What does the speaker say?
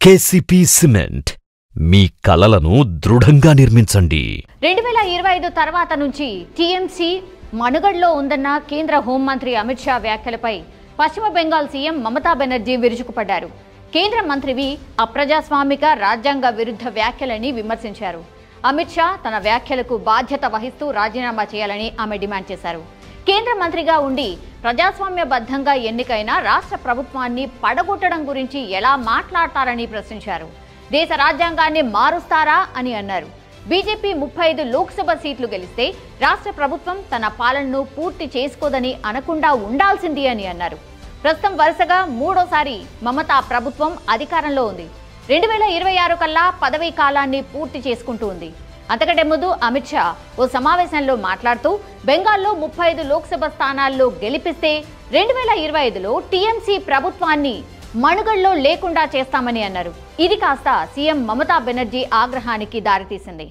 KCP cement మీ కలలను దృఢంగా నిర్మించండి. 2025 తర్వాత నుంచి టీఎంసీ మనుగడలో ఉందన్న కేంద్ర హోంమంత్రి అమిత్ షా వ్యాఖ్యలపై పశ్చిమ బెంగాల్ సీఎం మమతా బెనర్జీ విరుచుకుపడ్డారు. కేంద్ర మంత్రివి అప్రజాస్వామిక రాజ్యాంగ విరుద్ధ వ్యాఖ్యలని విమర్శించారు. అమిత్ షా తన వ్యాఖ్యలకు బాధ్యత వహిస్తూ రాజీనామా చేయాలని ఆమె డిమాండ్ చేశారు. కేంద్ర మంత్రిగా ఉండి ప్రజాస్వామ్యబద్ధంగా ఎన్నికైన రాష్ట్ర ప్రభుత్వాన్ని పడగొట్టడం గురించి ఎలా మాట్లాడతారని ప్రశ్నించారు. దేశ రాజ్యాంగాన్ని మారుస్తారా అని అన్నారు. బీజేపీ 35 లోక్సభ సీట్లు గెలిస్తే రాష్ట్ర ప్రభుత్వం తన పాలనను పూర్తి చేసుకోదని అనకుండా ఉండాల్సింది అని అన్నారు. ప్రస్తుతం వరుసగా మూడోసారి మమతా ప్రభుత్వం అధికారంలో ఉంది. 2026 కల్లా పదవీ కాలాన్ని పూర్తి చేసుకుంటూ ఉంది. అంతకంటే ముందు అమిత్ షా ఓ సమావేశంలో మాట్లాడుతూ బెంగాల్లో 35 లోక్సభ స్థానాల్లో గెలిపిస్తే 2025లో టీఎంసీ ప్రభుత్వాన్ని మనుగడలో లేకుండా చేస్తామని అన్నారు. ఇది కాస్త సీఎం మమతా బెనర్జీ ఆగ్రహానికి దారితీసింది.